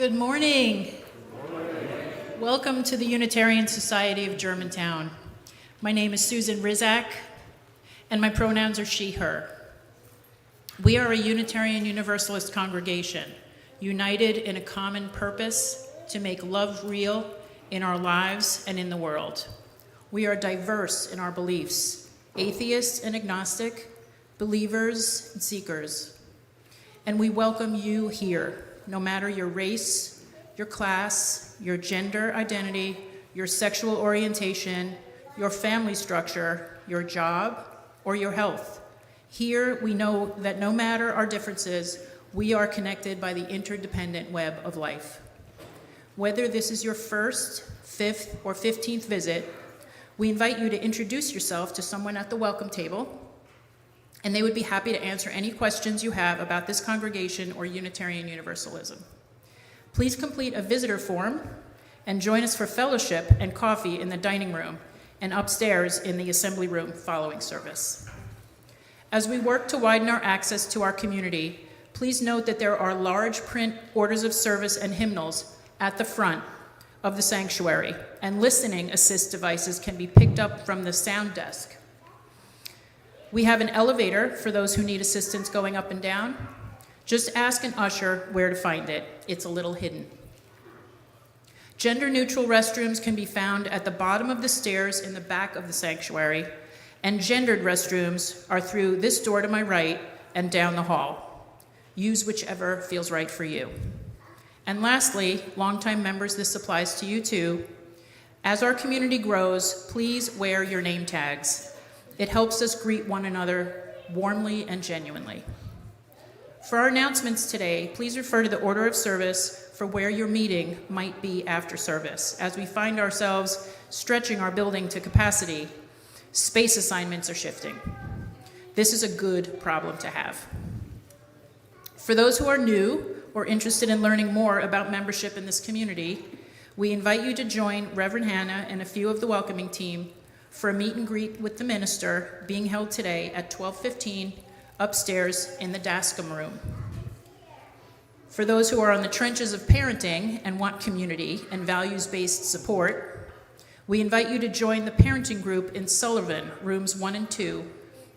Good morning. Welcome to the Unitarian Society of Germantown. My name is Susan Rizak, and my pronouns are she, her. We are a Unitarian Universalist congregation, united in a common purpose to make love real in our lives and in the world. We are diverse in our beliefs, atheists and agnostic, believers and seekers. And we welcome you here, no matter your race, your class, your gender identity, your sexual orientation, your family structure, your job, or your health. Here we know that no matter our differences, we are connected by the interdependent web of life. Whether this is your first, fifth, or 15th visit, we invite you to introduce yourself to someone at the welcome table, and they would be happy to answer any questions you have about this congregation or Unitarian Universalism. Please complete a visitor form and join us for fellowship and coffee in the dining room and upstairs in the assembly room following service. As we work to widen our access to our community, please note that there are large print orders of service and hymnals at the front of the sanctuary, and listening assist devices can be picked up from the sound desk. We have an elevator for those who need assistance going up and down. Just ask an usher where to find it. It's a little hidden. Gender-neutral restrooms can be found at the bottom of the stairs in the back of the sanctuary, and gendered restrooms are through this door to my right and down the hall. Use whichever feels right for you. And lastly, longtime members, this applies to you too. As our community grows, please wear your name tags. It helps us greet one another warmly and genuinely. For our announcements today, please refer to the order of service for where your meeting might be after service. As we find ourselves stretching our building to capacity, space assignments are shifting. This is a good problem to have. For those who are new or interested in learning more about membership in this community, we invite you to join Reverend Hannah and a few of the welcoming team for a meet and greet with the minister being held today at 12:15 upstairs in the Dascom room. For those who are on the trenches of parenting and want community and values-based support, we invite you to join the parenting group in Sullivan, rooms 1 and 2,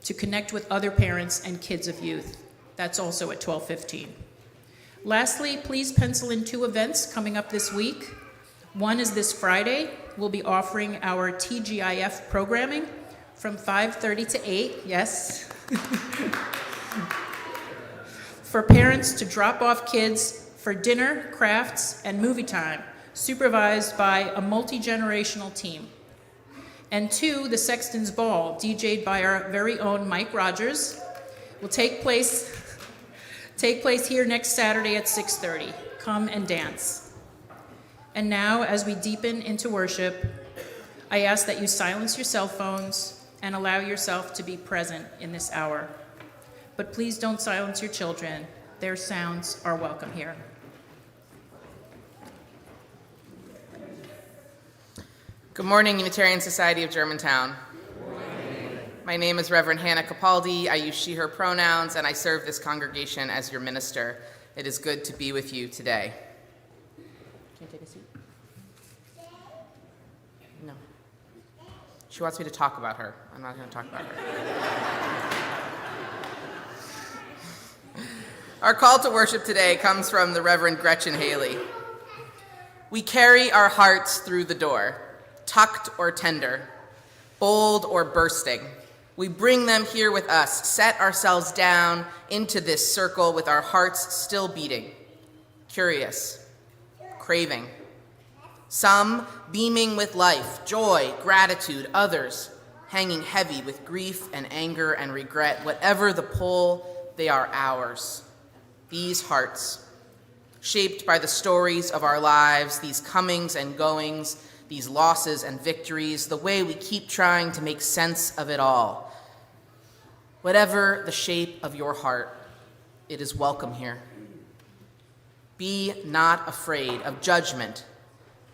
to connect with other parents and kids of youth. That's also at 12:15. Lastly, please pencil in 2 events coming up this week. One is this Friday. We'll be offering our TGIF programming from 5:30 to 8, yes, for parents to drop off kids for dinner, crafts, and movie time, supervised by a multi-generational team. And 2, the Sexton's Ball, DJ'd by our very own Mike Rogers, will take place here next Saturday at 6:30. Come and dance. And now, as we deepen into worship, I ask that you silence your cell phones and allow yourself to be present in this hour. But please don't silence your children. Their sounds are welcome here. Good morning, Unitarian Society of Germantown. My name is Reverend Hannah Capaldi. I use she, her pronouns, and I serve this congregation as your minister. It is good to be with you today. Can you take a seat? No. She wants me to talk about her. I'm not going to talk about her. Our call to worship today comes from the Reverend Gretchen Haley. We carry our hearts through the door, tucked or tender, bold or bursting. We bring them here with us, set ourselves down into this circle with our hearts still beating, curious, craving. Some beaming with life, joy, gratitude, others hanging heavy with grief and anger and regret. Whatever the pull, they are ours. These hearts, shaped by the stories of our lives, these comings and goings, these losses and victories, the way we keep trying to make sense of it all. Whatever the shape of your heart, it is welcome here. Be not afraid of judgment,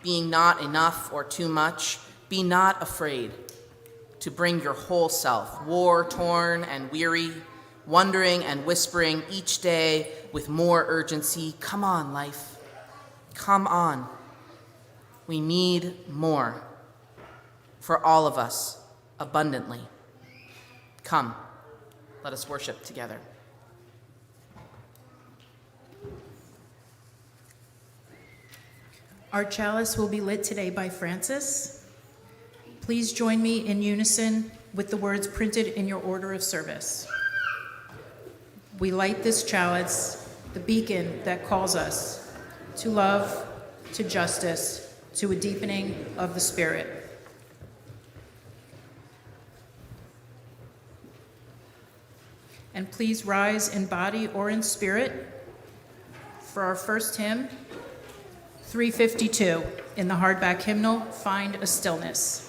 being not enough or too much. Be not afraid to bring your whole self, war-torn and weary, wondering and whispering each day with more urgency, come on, life. Come on. We need more for all of us abundantly. Come, let us worship together. Our chalice will be lit today by Francis. Please join me in unison with the words printed in your order of service. We light this chalice, the beacon that calls us to love, to justice, to a deepening of the Spirit. And please rise in body or in spirit for our first hymn, 352, in the hardback hymnal, Find a Stillness.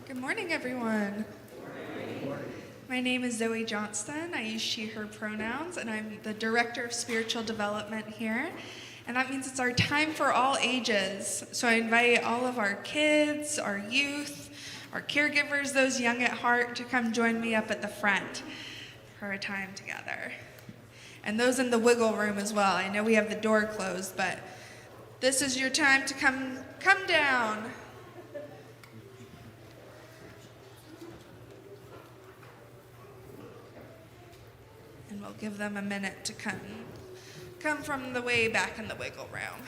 Good morning, everyone. My name is Zoe Johnston. I use she, her pronouns, and I'm the Director of Spiritual Development here. And that means it's our time for all ages. So I invite all of our kids, our youth, our caregivers, those young at heart, to come join me up at the front for a time together. And those in the wiggle room as well. I know we have the door closed, but this is your time to come down. And we'll give them a minute to come from the way back in the wiggle room.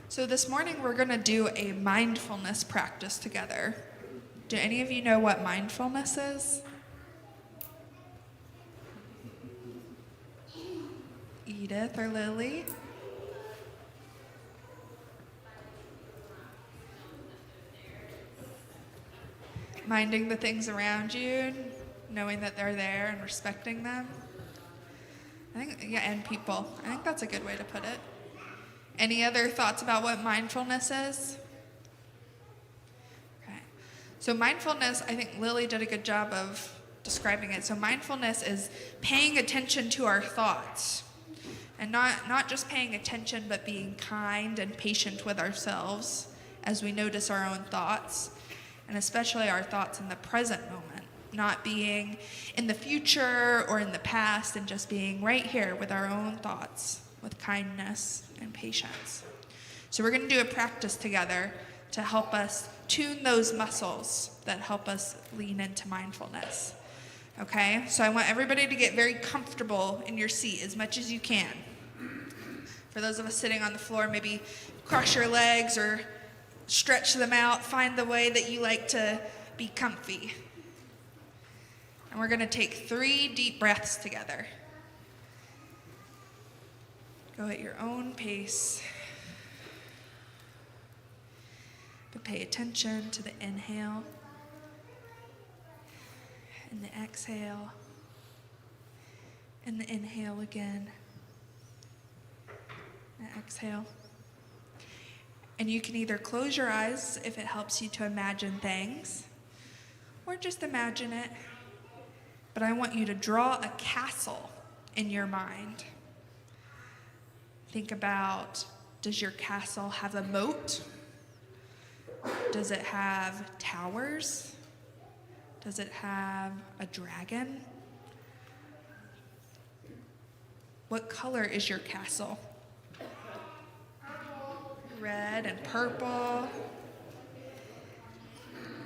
So this morning we're going to do a mindfulness practice together. Do any of you know what mindfulness is? Edith or Lily? Minding the things around you, knowing that they're there and respecting them. And people. I think that's a good way to put it. Any other thoughts about what mindfulness is? Okay. So mindfulness, I think Lily did a good job of describing it. So mindfulness is paying attention to our thoughts. And not just paying attention, but being kind and patient with ourselves as we notice our own thoughts, and especially our thoughts in the present moment, not being in the future or in the past, and just being right here with our own thoughts, with kindness and patience. So we're going to do a practice together to help us tune those muscles that help us lean into mindfulness. Okay, so I want everybody to get very comfortable in your seat as much as you can. For those of us sitting on the floor, maybe cross your legs or stretch them out. Find the way that you like to be comfy. And we're going to take 3 deep breaths together. Go at your own pace. But pay attention to the inhale and the exhale and the inhale again. And exhale. And you can either close your eyes if it helps you to imagine things, or just imagine it. But I want you to draw a castle in your mind. Think about, does your castle have a moat? Does it have towers? Does it have a dragon? What color is your castle? Red and purple.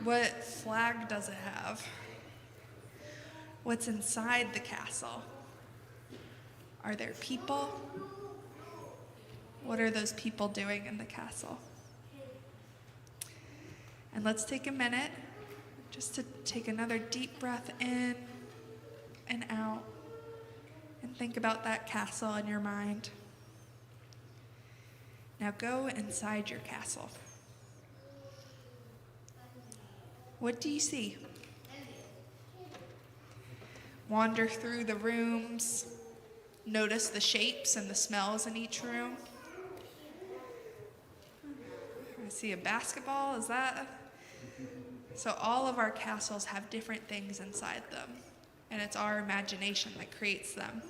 What flag does it have? What's inside the castle? Are there people? What are those people doing in the castle? And let's take a minute just to take another deep breath in and out and think about that castle in your mind. Now go inside your castle. What do you see? Wander through the rooms. Notice the shapes and the smells in each room. I see a basketball. Is that? So all of our castles have different things inside them, and it's our imagination that creates them.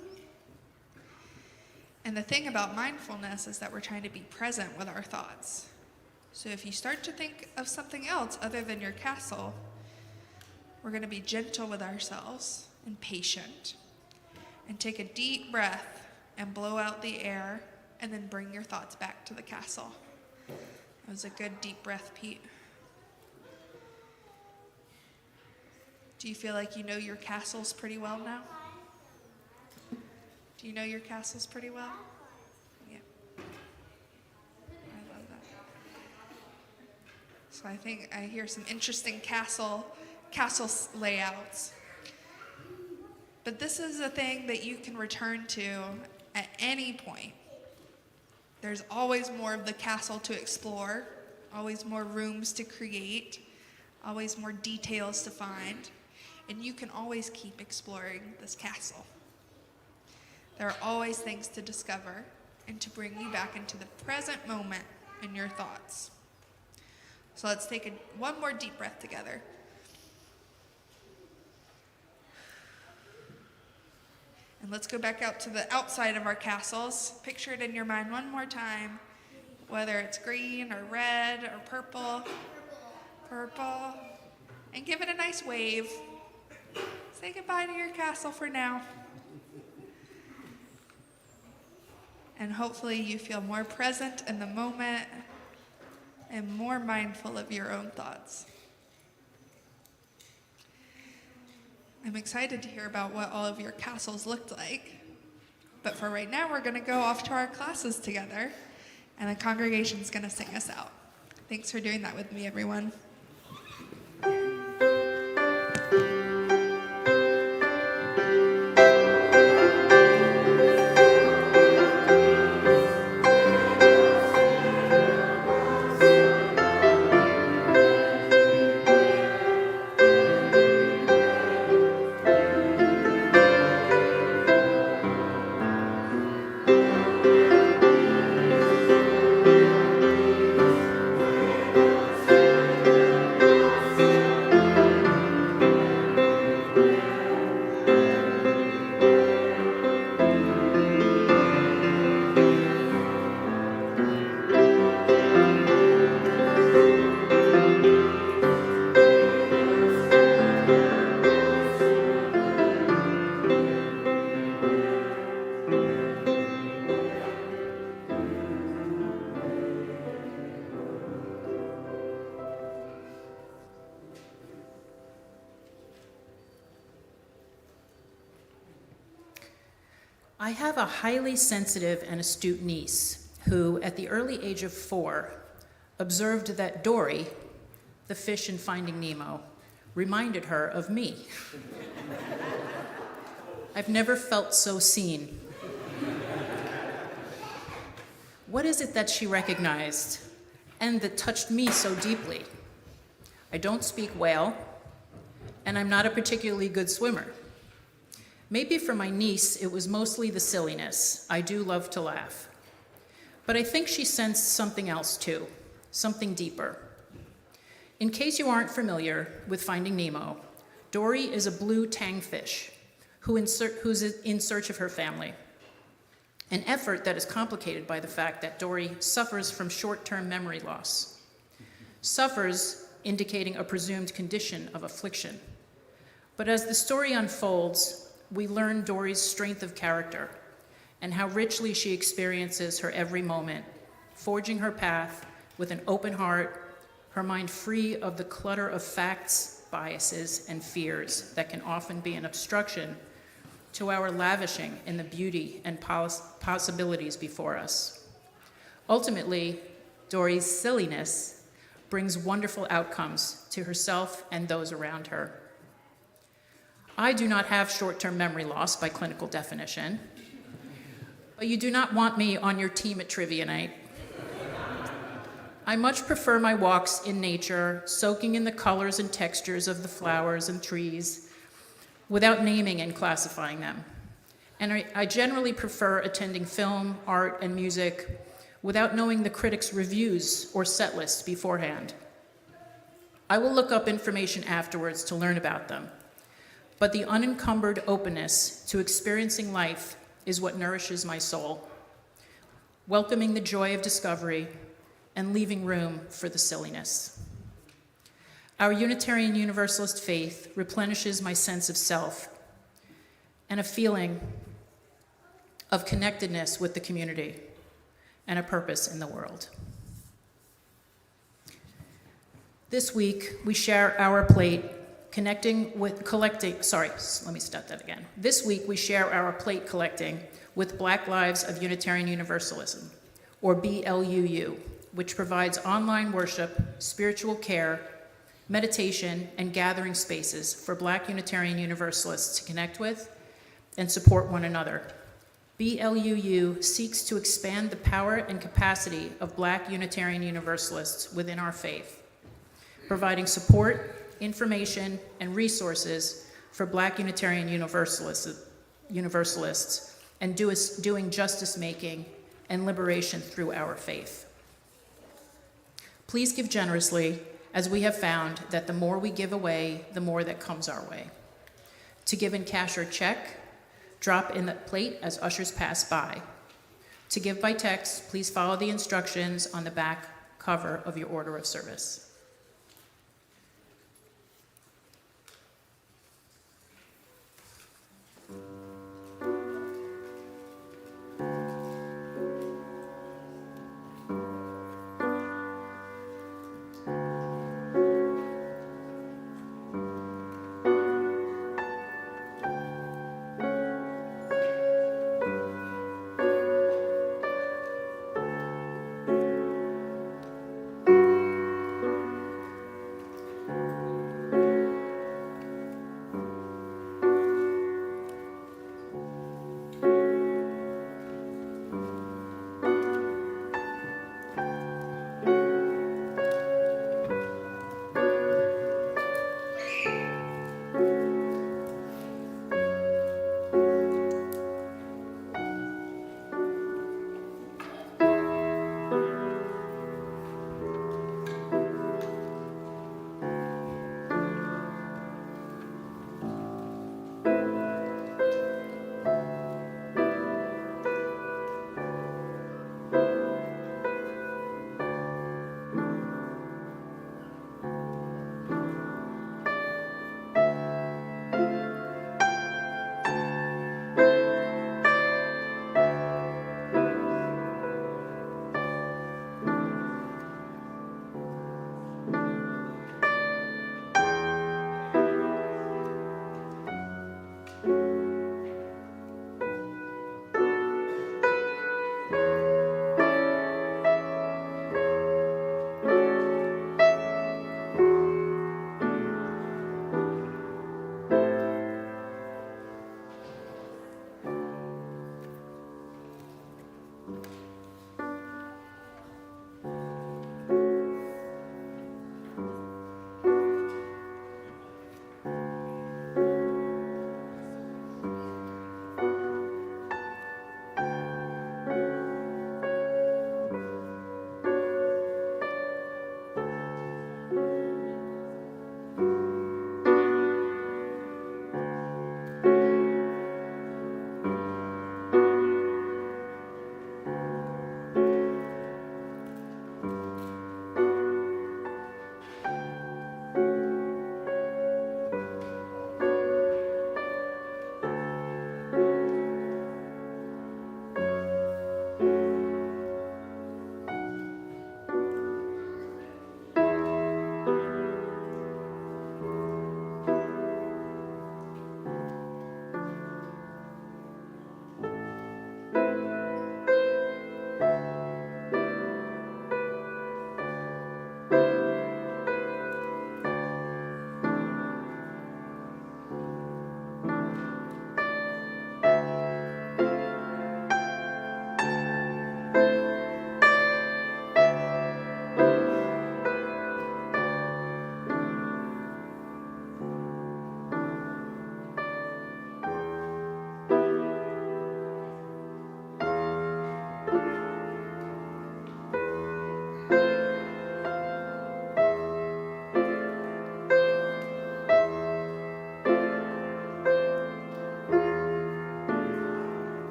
And the thing about mindfulness is that we're trying to be present with our thoughts. So if you start to think of something else other than your castle, we're going to be gentle with ourselves and patient. And take a deep breath and blow out the air, and then bring your thoughts back to the castle. That was a good deep breath, Pete. Do you feel like you know your castles pretty well now? Do you know your castles pretty well? Yeah. I love that. So I think I hear some interesting castle layouts. But this is a thing that you can return to at any point. There's always more of the castle to explore, always more rooms to create, always more details to find, and you can always keep exploring this castle. There are always things to discover and to bring you back into the present moment in your thoughts. So let's take one more deep breath together. And let's go back out to the outside of our castles. Picture it in your mind one more time, whether it's green or red or purple. Purple. And give it a nice wave. Say goodbye to your castle for now. And hopefully you feel more present in the moment and more mindful of your own thoughts. I'm excited to hear about what all of your castles looked like. But for right now, we're going to go off to our classes together, and the congregation's going to sing us out. Thanks for doing that with me, everyone. I have a highly sensitive and astute niece who, at the early age of 4, observed that Dory, the fish in Finding Nemo, reminded her of me. I've never felt so seen. What is it that she recognized and that touched me so deeply? I don't speak whale, and I'm not a particularly good swimmer. Maybe for my niece, it was mostly the silliness. I do love to laugh. But I think she sensed something else too, something deeper. In case you aren't familiar with Finding Nemo, Dory is a blue tangfish who's in search of her family. An effort that is complicated by the fact that Dory suffers from short-term memory loss. Suffers indicating a presumed condition of affliction. But as the story unfolds, we learn Dory's strength of character and how richly she experiences her every moment, forging her path with an open heart, her mind free of the clutter of facts, biases, and fears that can often be an obstruction to our lavishing in the beauty and possibilities before us. Ultimately, Dory's silliness brings wonderful outcomes to herself and those around her. I do not have short-term memory loss by clinical definition, but you do not want me on your team at trivia night. I much prefer my walks in nature, soaking in the colors and textures of the flowers and trees, without naming and classifying them. And I generally prefer attending film, art, and music without knowing the critics' reviews or set lists beforehand. I will look up information afterwards to learn about them, but the unencumbered openness to experiencing life is what nourishes my soul, welcoming the joy of discovery and leaving room for the silliness. Our Unitarian Universalist faith replenishes my sense of self and a feeling of connectedness with the community and a purpose in the world. This week, we share our plate This week, we share our plate collecting with Black Lives of Unitarian Universalism, or BLUU, which provides online worship, spiritual care, meditation, and gathering spaces for Black Unitarian Universalists to connect with and support one another. BLUU seeks to expand the power and capacity of Black Unitarian Universalists within our faith, providing support, information, and resources for Black Unitarian Universalists and doing justice-making and liberation through our faith. Please give generously, as we have found that the more we give away, the more that comes our way. To give in cash or check, drop in the plate as ushers pass by. To give by text, please follow the instructions on the back cover of your order of service.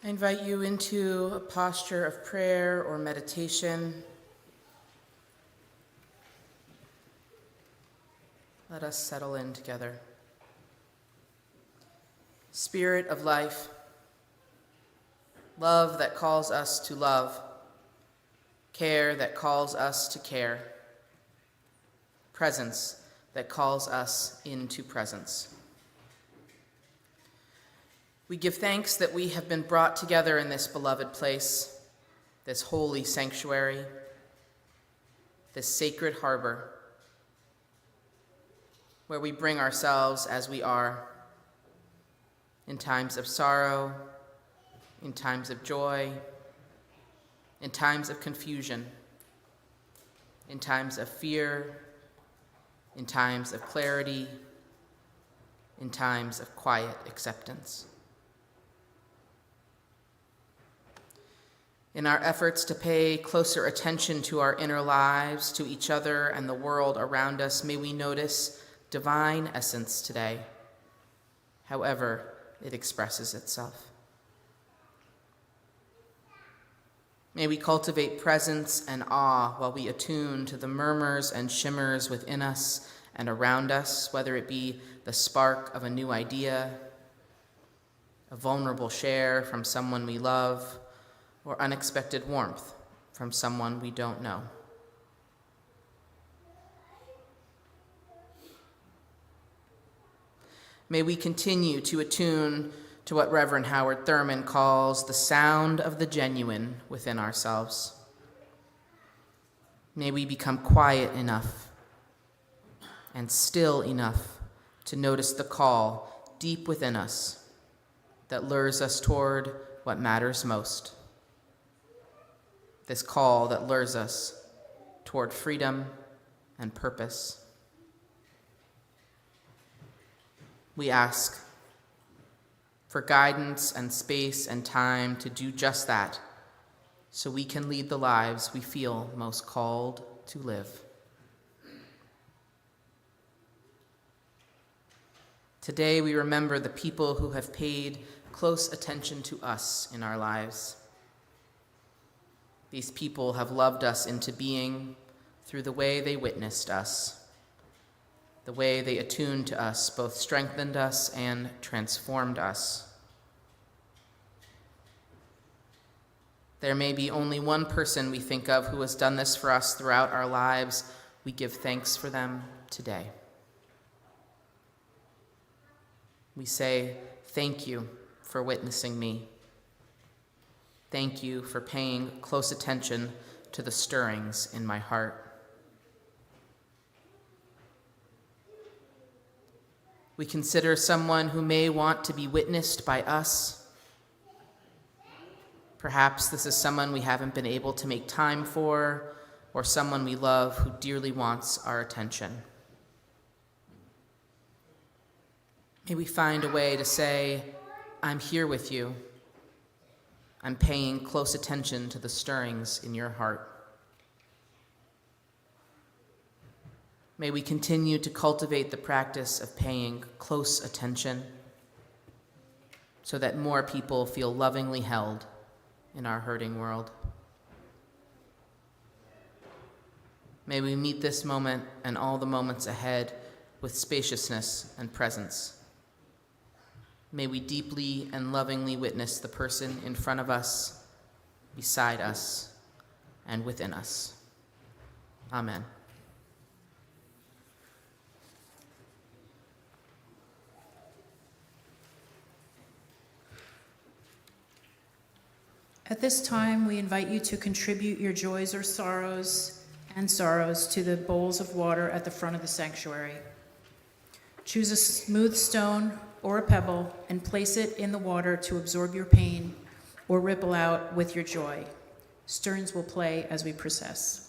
I invite you into a posture of prayer or meditation. Let us settle in together. Spirit of life, love that calls us to love, care that calls us to care, presence that calls us into presence. We give thanks that we have been brought together in this beloved place, this holy sanctuary, this sacred harbor, where we bring ourselves as we are, in times of sorrow, in times of joy, in times of confusion, in times of fear, in times of clarity, in times of quiet acceptance. In our efforts to pay closer attention to our inner lives, to each other and the world around us, may we notice divine essence today, however it expresses itself. May we cultivate presence and awe while we attune to the murmurs and shimmers within us and around us, whether it be the spark of a new idea, a vulnerable share from someone we love, or unexpected warmth from someone we don't know. May we continue to attune to what Reverend Howard Thurman calls the sound of the genuine within ourselves. May we become quiet enough and still enough to notice the call deep within us that lures us toward what matters most. This call that lures us toward freedom and purpose. We ask for guidance and space and time to do just that, so we can lead the lives we feel most called to live. Today we remember the people who have paid close attention to us in our lives. These people have loved us into being through the way they witnessed us. The way they attuned to us both strengthened us and transformed us. There may be only one person we think of who has done this for us throughout our lives. We give thanks for them today. We say, thank you for witnessing me. Thank you for paying close attention to the stirrings in my heart. We consider someone who may want to be witnessed by us. Perhaps this is someone we haven't been able to make time for, or someone we love who dearly wants our attention. May we find a way to say, I'm here with you. I'm paying close attention to the stirrings in your heart. May we continue to cultivate the practice of paying close attention so that more people feel lovingly held in our hurting world. May we meet this moment and all the moments ahead with spaciousness and presence. May we deeply and lovingly witness the person in front of us, beside us, and within us. Amen. At this time, we invite you to contribute your joys or sorrows and sorrows to the bowls of water at the front of the sanctuary. Choose a smooth stone or a pebble and place it in the water to absorb your pain or ripple out with your joy. Sterns will play as we process.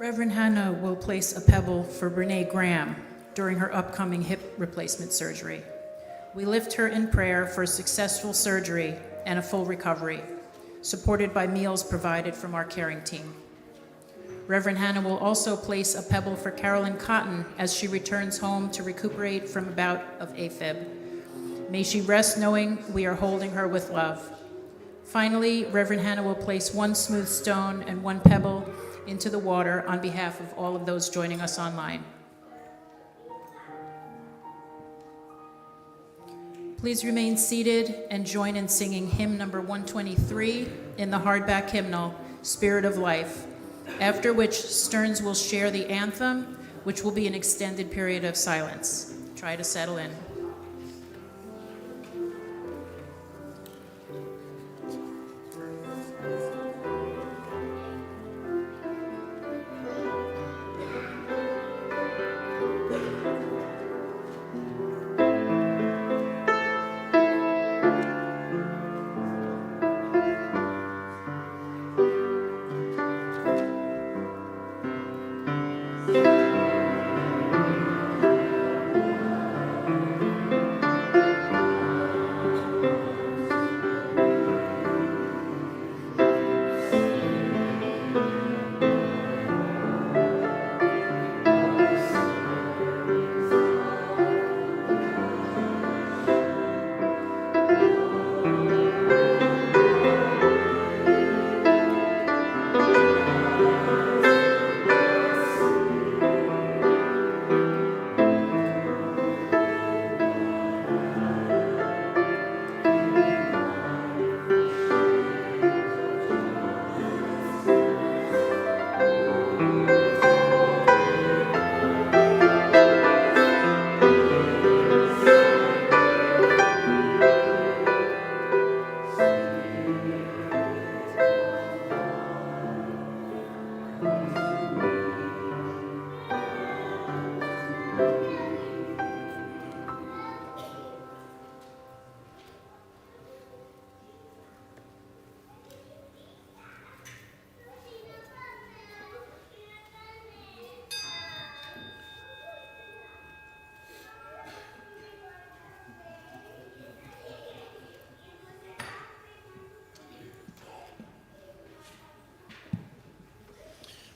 Reverend Hannah will place a pebble for Brene Graham during her upcoming hip replacement surgery. We lift her in prayer for a successful surgery and a full recovery, supported by meals provided from our caring team. Reverend Hannah will also place a pebble for Carolyn Cotton as she returns home to recuperate from a bout of AFib. May she rest knowing we are holding her with love. Finally, Reverend Hannah will place one smooth stone and one pebble into the water on behalf of all of those joining us online. Please remain seated and join in singing hymn number 123 in the hardback hymnal, Spirit of Life, after which Stearns will share the anthem, which will be an extended period of silence. Try to settle in.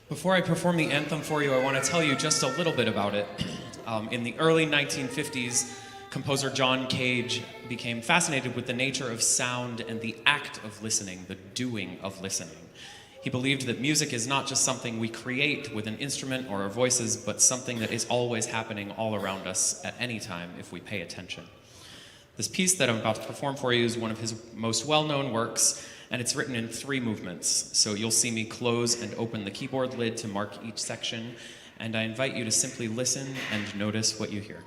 Before I perform the anthem for you, I want to tell you just a little bit about it. In the early 1950s, composer John Cage became fascinated with the nature of sound and the act of listening, the doing of listening. He believed that music is not just something we create with an instrument or our voices, but something that is always happening all around us at any time if we pay attention. This piece that I'm about to perform for you is one of his most well-known works, and it's written in 3 movements. So you'll see me close and open the keyboard lid to mark each section, and I invite you to simply listen and notice what you hear.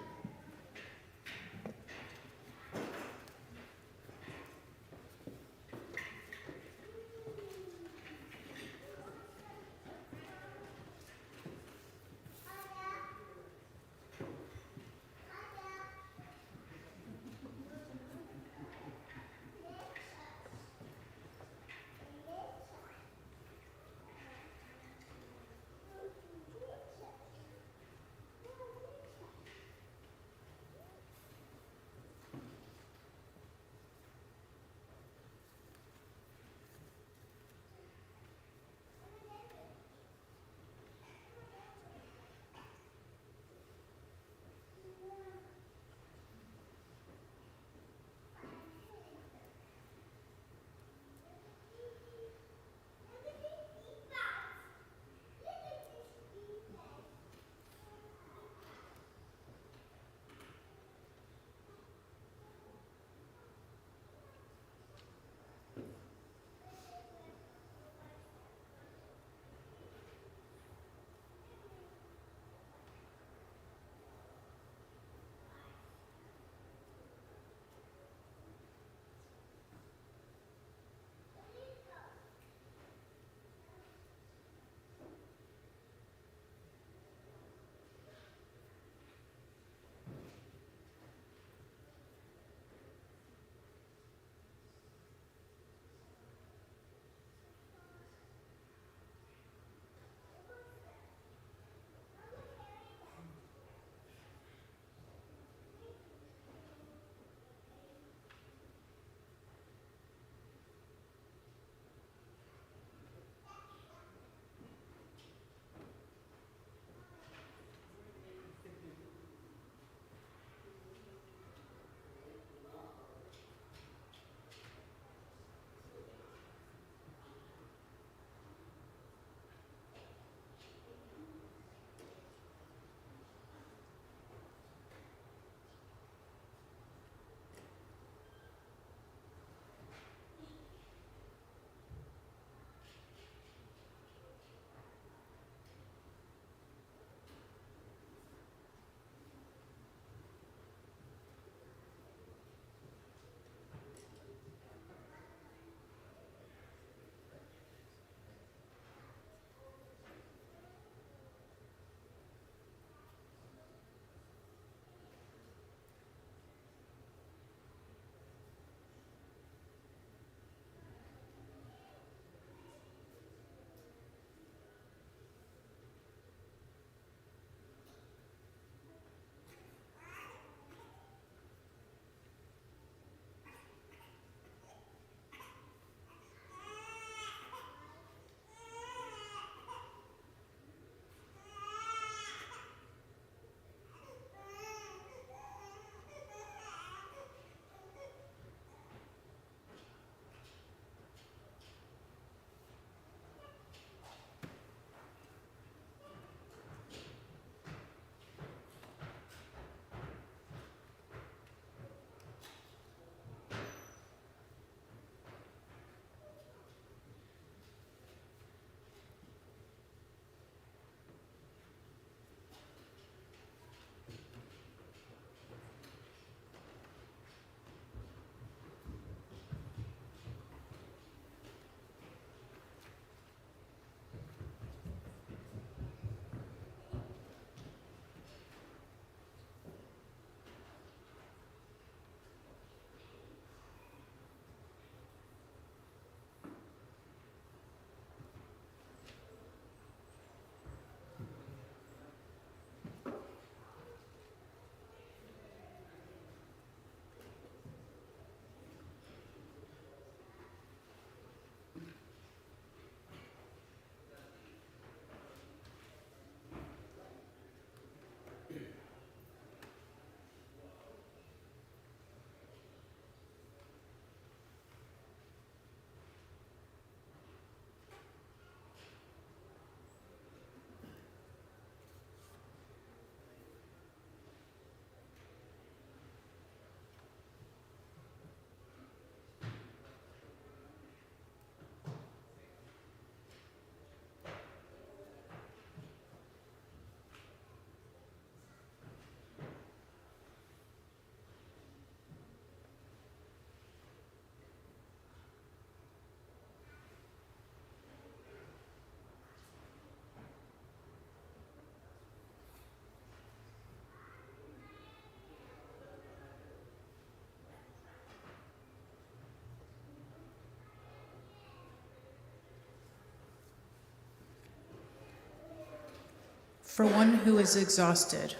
For One Who is Exhausted,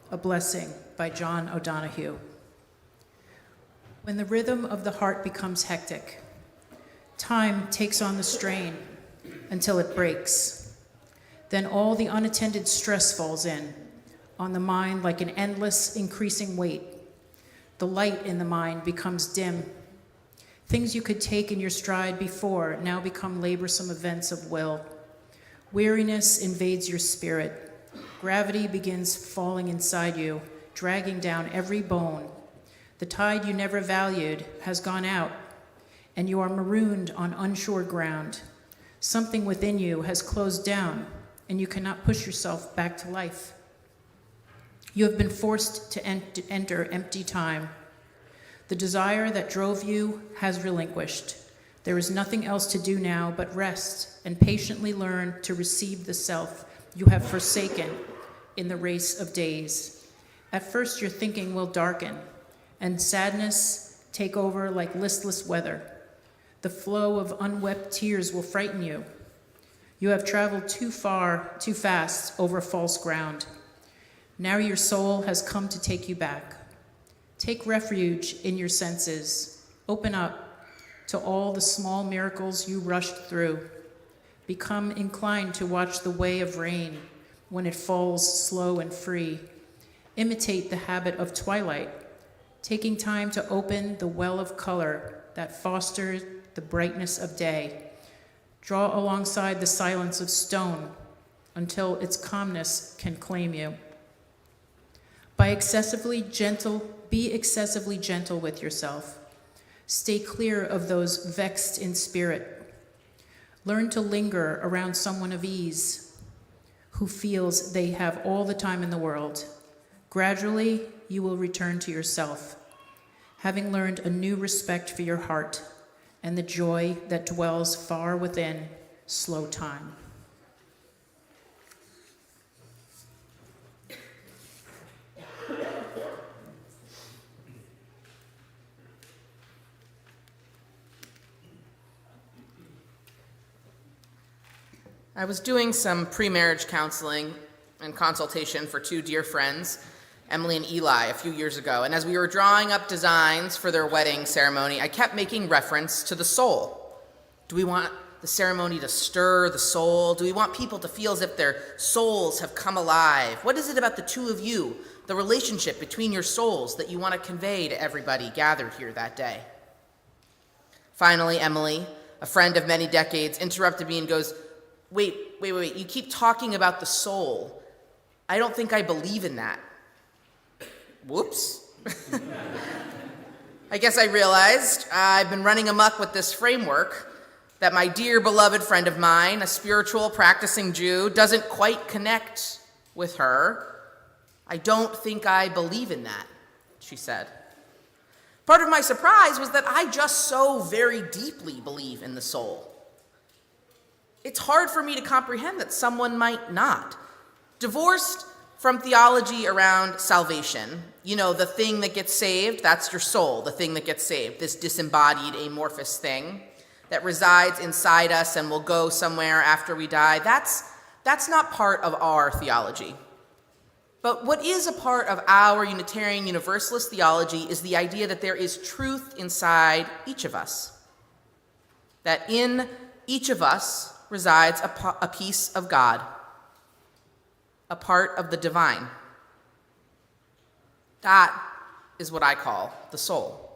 A Blessing by John O'Donohue. When the rhythm of the heart becomes hectic, time takes on the strain until it breaks. Then all the unattended stress falls in on the mind like an endless, increasing weight. The light in the mind becomes dim. Things you could take in your stride before now become laborsome events of will. Weariness invades your spirit. Gravity begins falling inside you, dragging down every bone. The tide you never valued has gone out, and you are marooned on unsure ground. Something within you has closed down, and you cannot push yourself back to life. You have been forced to enter empty time. The desire that drove you has relinquished. There is nothing else to do now but rest and patiently learn to receive the self you have forsaken in the race of days. At first, your thinking will darken, and sadness take over like listless weather. The flow of unwept tears will frighten you. You have traveled too far, too fast over false ground. Now your soul has come to take you back. Take refuge in your senses. Open up to all the small miracles you rushed through. Become inclined to watch the way of rain when it falls slow and free. Imitate the habit of twilight, taking time to open the well of color that fosters the brightness of day. Draw alongside the silence of stone until its calmness can claim you. Be excessively gentle with yourself. Stay clear of those vexed in spirit. Learn to linger around someone of ease who feels they have all the time in the world. Gradually, you will return to yourself, having learned a new respect for your heart and the joy that dwells far within slow time. I was doing some pre-marriage counseling and consultation for two dear friends, Emily and Eli, a few years ago, and as we were drawing up designs for their wedding ceremony, I kept making reference to the soul. Do we want the ceremony to stir the soul? Do we want people to feel as if their souls have come alive? What is it about the two of you, the relationship between your souls, that you want to convey to everybody gathered here that day? Finally, Emily, a friend of many decades, interrupted me and goes, Wait, you keep talking about the soul. I don't think I believe in that. Whoops. I guess I realized I've been running amok with this framework that my dear beloved friend of mine, a spiritual practicing Jew, doesn't quite connect with her. I don't think I believe in that, she said. Part of my surprise was that I just so very deeply believe in the soul. It's hard for me to comprehend that someone might not. Divorced from theology around salvation, the thing that gets saved, that's your soul, the thing that gets saved, this disembodied, amorphous thing that resides inside us and will go somewhere after we die, that's not part of our theology. But what is a part of our Unitarian Universalist theology is the idea that there is truth inside each of us, that in each of us resides a piece of God, a part of the divine. That is what I call the soul.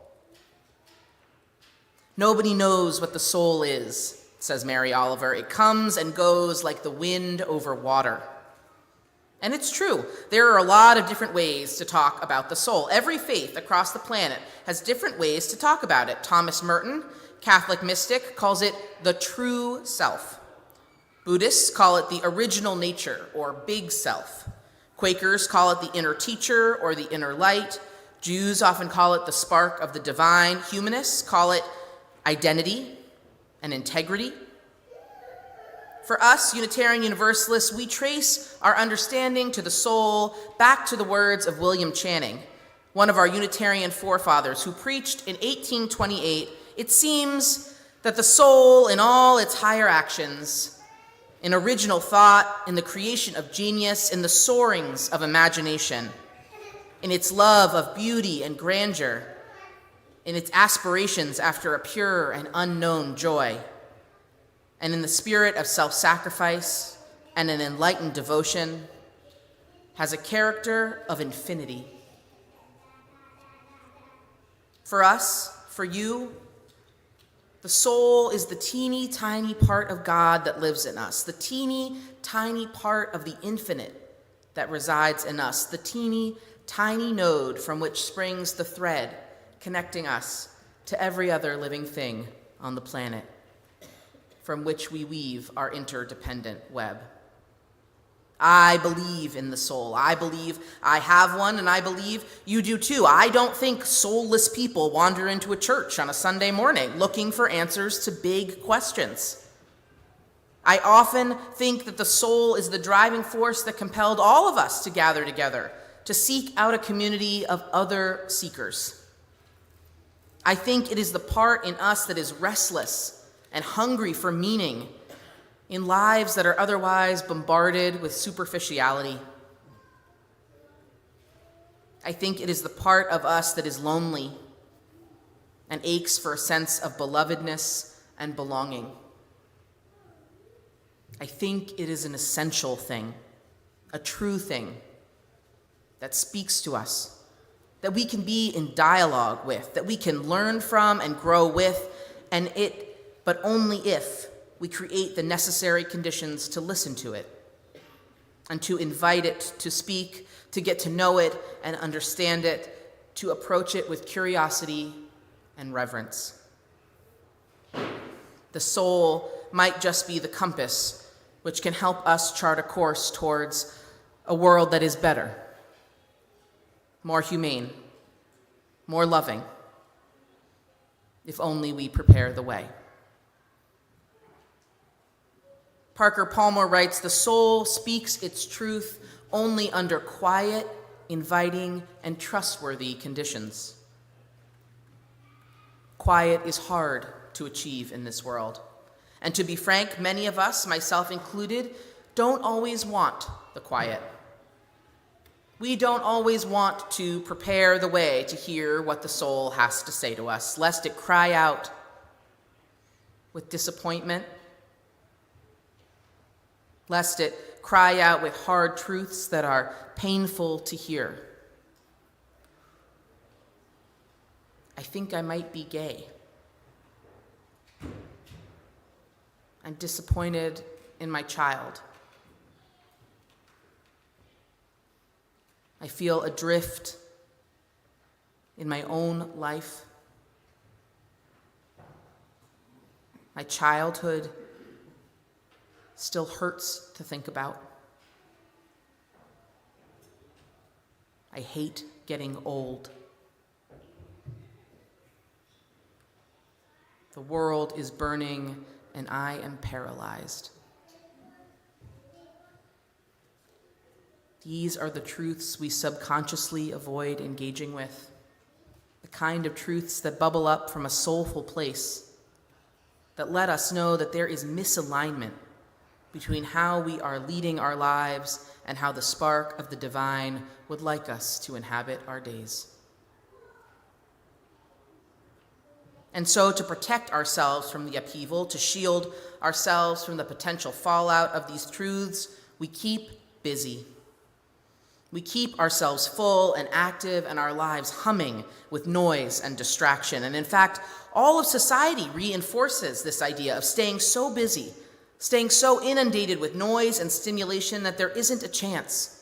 Nobody knows what the soul is, says Mary Oliver. It comes and goes like the wind over water. And it's true. There are a lot of different ways to talk about the soul. Every faith across the planet has different ways to talk about it. Thomas Merton, Catholic mystic, calls it the true self. Buddhists call it the original nature, or big self. Quakers call it the inner teacher, or the inner light. Jews often call it the spark of the divine. Humanists call it identity and integrity. For us, Unitarian Universalists, we trace our understanding to the soul back to the words of William Channing, one of our Unitarian forefathers, who preached in 1828, "It seems that the soul in all its higher actions in original thought, in the creation of genius, in the soarings of imagination, in its love of beauty and grandeur, in its aspirations after a pure and unknown joy, and in the spirit of self-sacrifice and an enlightened devotion, has a character of infinity. For us, for you, the soul is the teeny tiny part of God that lives in us, the teeny tiny part of the infinite that resides in us, the teeny tiny node from which springs the thread connecting us to every other living thing on the planet, from which we weave our interdependent web. I believe in the soul. I believe I have one, and I believe you do too. I don't think soulless people wander into a church on a Sunday morning looking for answers to big questions. I often think that the soul is the driving force that compelled all of us to gather together, to seek out a community of other seekers. I think it is the part in us that is restless and hungry for meaning in lives that are otherwise bombarded with superficiality. I think it is the part of us that is lonely and aches for a sense of belovedness and belonging. I think it is an essential thing, a true thing that speaks to us, that we can be in dialogue with, that we can learn from and grow with, but only if we create the necessary conditions to listen to it and to invite it to speak, to get to know it and understand it, to approach it with curiosity and reverence. The soul might just be the compass which can help us chart a course towards a world that is better, more humane, more loving, if only we prepare the way. Parker Palmer writes, "The soul speaks its truth only under quiet, inviting, and trustworthy conditions." Quiet is hard to achieve in this world. And to be frank, many of us, myself included, don't always want the quiet. We don't always want to prepare the way to hear what the soul has to say to us, lest it cry out with disappointment, lest it cry out with hard truths that are painful to hear. I think I might be gay. I'm disappointed in my child. I feel adrift in my own life. My childhood still hurts to think about. I hate getting old. The world is burning and I am paralyzed. These are the truths we subconsciously avoid engaging with, the kind of truths that bubble up from a soulful place, that let us know that there is misalignment between how we are leading our lives and how the spark of the divine would like us to inhabit our days. And so, to protect ourselves from the upheaval, to shield ourselves from the potential fallout of these truths, we keep busy. We keep ourselves full and active and our lives humming with noise and distraction. And in fact, all of society reinforces this idea of staying so busy, staying so inundated with noise and stimulation that there isn't a chance.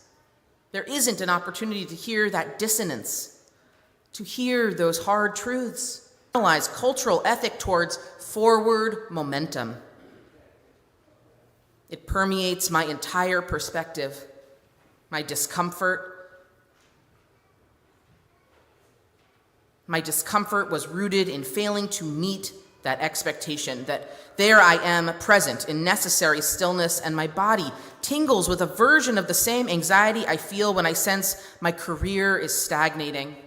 There isn't an opportunity to hear that dissonance, to hear those hard truths. Analyze cultural ethic towards forward momentum. It permeates my entire perspective, my discomfort. My discomfort was rooted in failing to meet that expectation, that there I am present in necessary stillness, and my body tingles with a version of the same anxiety I feel when I sense my career is stagnating.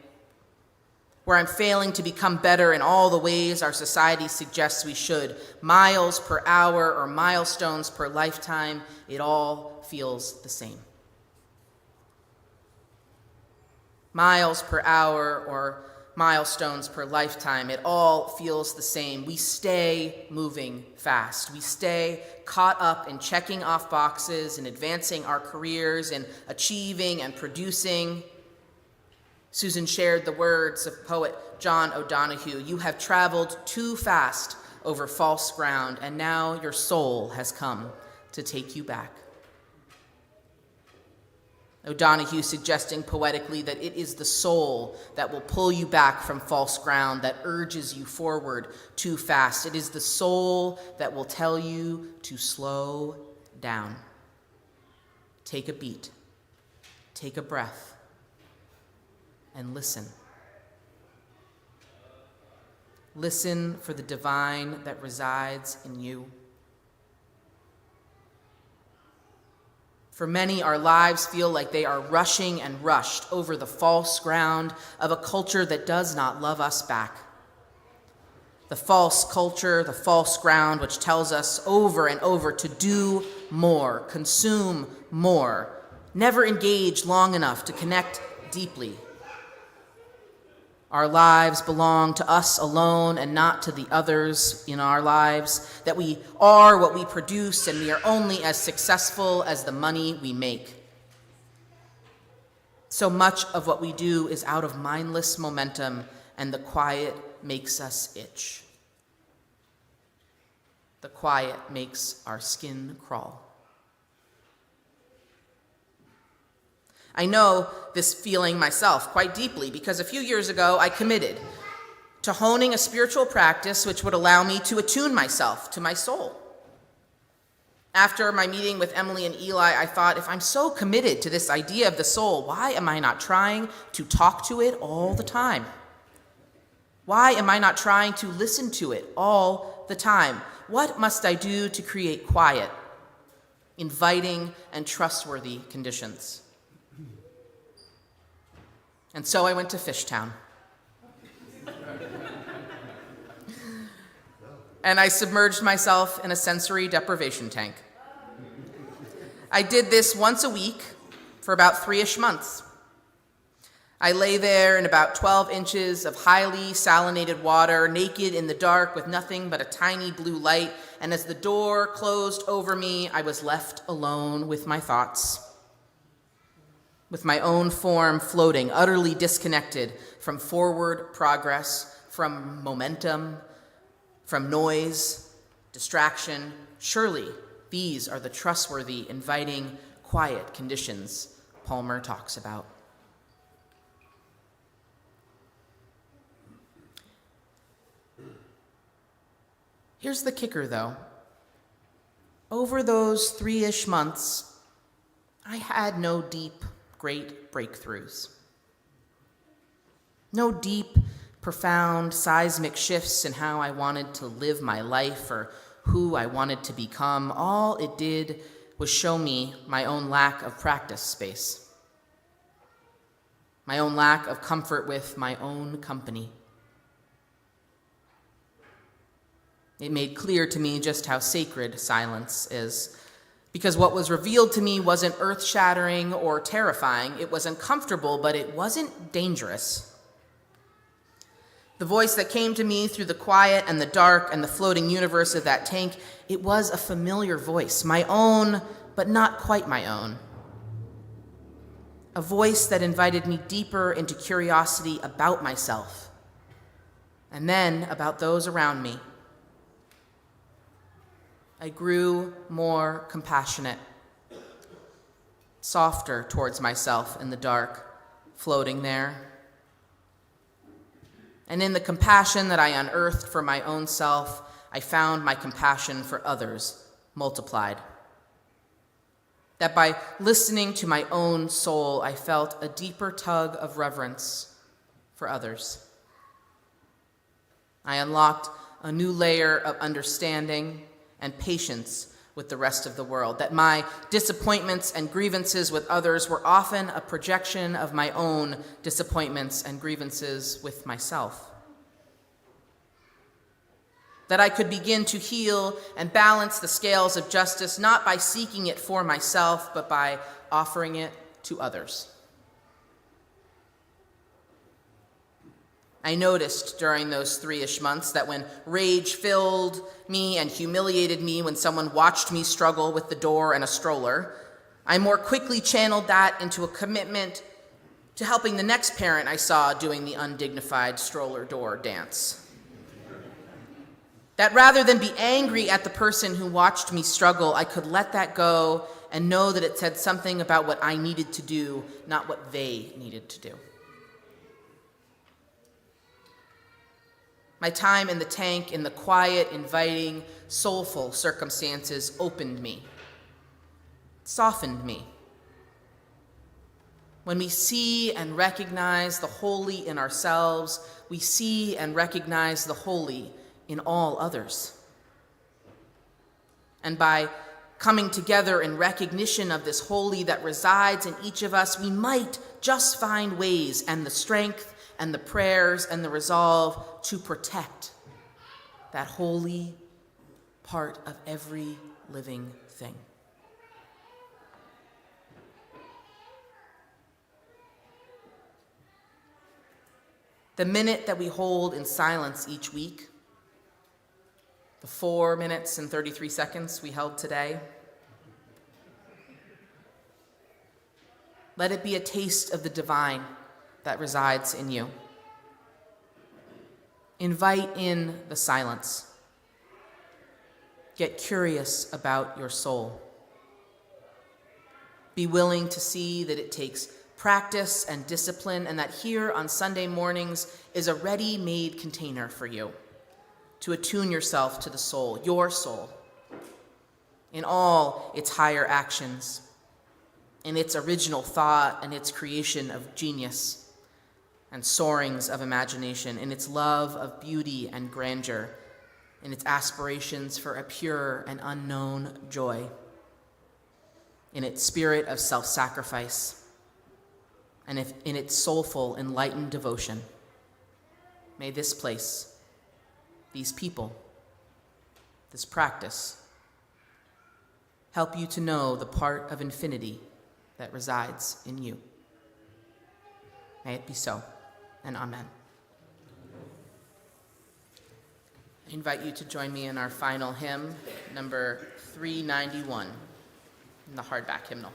where I'm failing to become better in all the ways our society suggests we should. Miles per hour or milestones per lifetime, it all feels the same. Miles per hour or milestones per lifetime, it all feels the same. We stay moving fast. We stay caught up in checking off boxes and advancing our careers and achieving and producing. Susan shared the words of poet John O'Donohue. You have traveled too fast over false ground, and now your soul has come to take you back. O'Donohue suggesting poetically that it is the soul that will pull you back from false ground, that urges you forward too fast. It is the soul that will tell you to slow down. Take a beat, take a breath, and listen. Listen for the divine that resides in you. For many, our lives feel like they are rushing and rushed over the false ground of a culture that does not love us back. The false culture, the false ground, which tells us over and over to do more, consume more, never engage long enough to connect deeply. Our lives belong to us alone and not to the others in our lives, that we are what we produce and we are only as successful as the money we make. So much of what we do is out of mindless momentum, and the quiet makes us itch. The quiet makes our skin crawl. I know this feeling myself quite deeply because a few years ago I committed to honing a spiritual practice which would allow me to attune myself to my soul. After my meeting with Emily and Eli, I thought, if I'm so committed to this idea of the soul, why am I not trying to talk to it all the time? Why am I not trying to listen to it all the time? What must I do to create quiet, inviting, and trustworthy conditions? And so I went to Fishtown. And I submerged myself in a sensory deprivation tank. I did this once a week for about 3-ish months. I lay there in about 12 inches of highly salinated water, naked in the dark with nothing but a tiny blue light, and as the door closed over me, I was left alone with my thoughts, with my own form floating, utterly disconnected from forward progress, from momentum, from noise, distraction. Surely these are the trustworthy, inviting, quiet conditions Palmer talks about. Here's the kicker, though. Over those 3-ish months, I had no deep, great breakthroughs. No deep, profound, seismic shifts in how I wanted to live my life or who I wanted to become. All it did was show me my own lack of practice space, my own lack of comfort with my own company. It made clear to me just how sacred silence is, because what was revealed to me wasn't earth-shattering or terrifying. It was uncomfortable, but it wasn't dangerous. The voice that came to me through the quiet and the dark and the floating universe of that tank, it was a familiar voice, my own, but not quite my own. A voice that invited me deeper into curiosity about myself, and then about those around me. I grew more compassionate, softer towards myself in the dark, floating there. And in the compassion that I unearthed for my own self, I found my compassion for others multiplied. That by listening to my own soul, I felt a deeper tug of reverence for others. I unlocked a new layer of understanding and patience with the rest of the world, that my disappointments and grievances with others were often a projection of my own disappointments and grievances with myself. That I could begin to heal and balance the scales of justice not by seeking it for myself, but by offering it to others. I noticed during those 3-ish months that when rage filled me and humiliated me when someone watched me struggle with the door and a stroller, I more quickly channeled that into a commitment to helping the next parent I saw doing the undignified stroller door dance. That rather than be angry at the person who watched me struggle, I could let that go and know that it said something about what I needed to do, not what they needed to do. My time in the tank, in the quiet, inviting, soulful circumstances opened me, softened me. When we see and recognize the holy in ourselves, we see and recognize the holy in all others. And by coming together in recognition of this holy that resides in each of us, we might just find ways and the strength and the prayers and the resolve to protect that holy part of every living thing. The minute that we hold in silence each week, the 4 minutes and 33 seconds we held today, let it be a taste of the divine that resides in you. Invite in the silence. Get curious about your soul. Be willing to see that it takes practice and discipline, and that here on Sunday mornings is a ready-made container for you to attune yourself to the soul, your soul, in all its higher actions, in its original thought and its creation of genius and soarings of imagination, in its love of beauty and grandeur, in its aspirations for a pure and unknown joy, in its spirit of self-sacrifice, and in its soulful, enlightened devotion. May this place, these people, this practice, help you to know the part of infinity that resides in you. May it be so, and amen. I invite you to join me in our final hymn, number 391, in the hardback hymnal.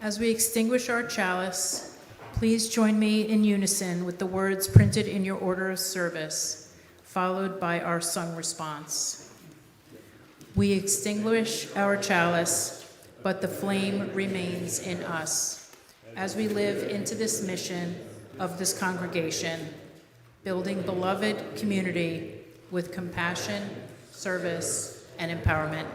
As we extinguish our chalice, please join me in unison with the words printed in your order of service, followed by our sung response. We extinguish our chalice, but the flame remains in us as we live into this mission of this congregation, building beloved community with compassion, service, and empowerment.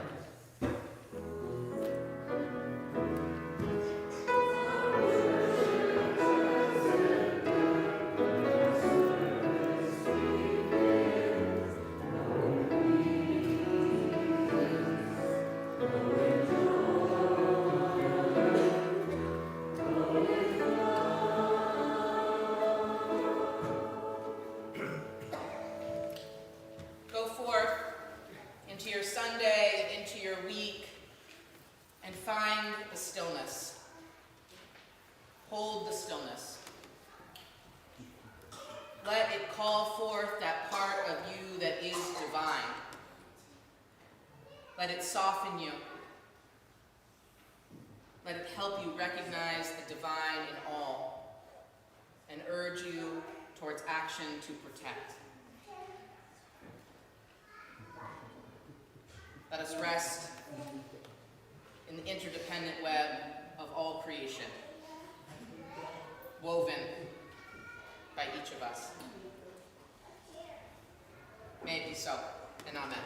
Go forth into your Sunday, into your week, and find the stillness. Hold the stillness. Let it call forth that part of you that is divine. Let it soften you. Let it help you recognize the divine in all and urge you towards action to protect. Let us rest in the interdependent web of all creation, woven by each of us. May it be so, and amen.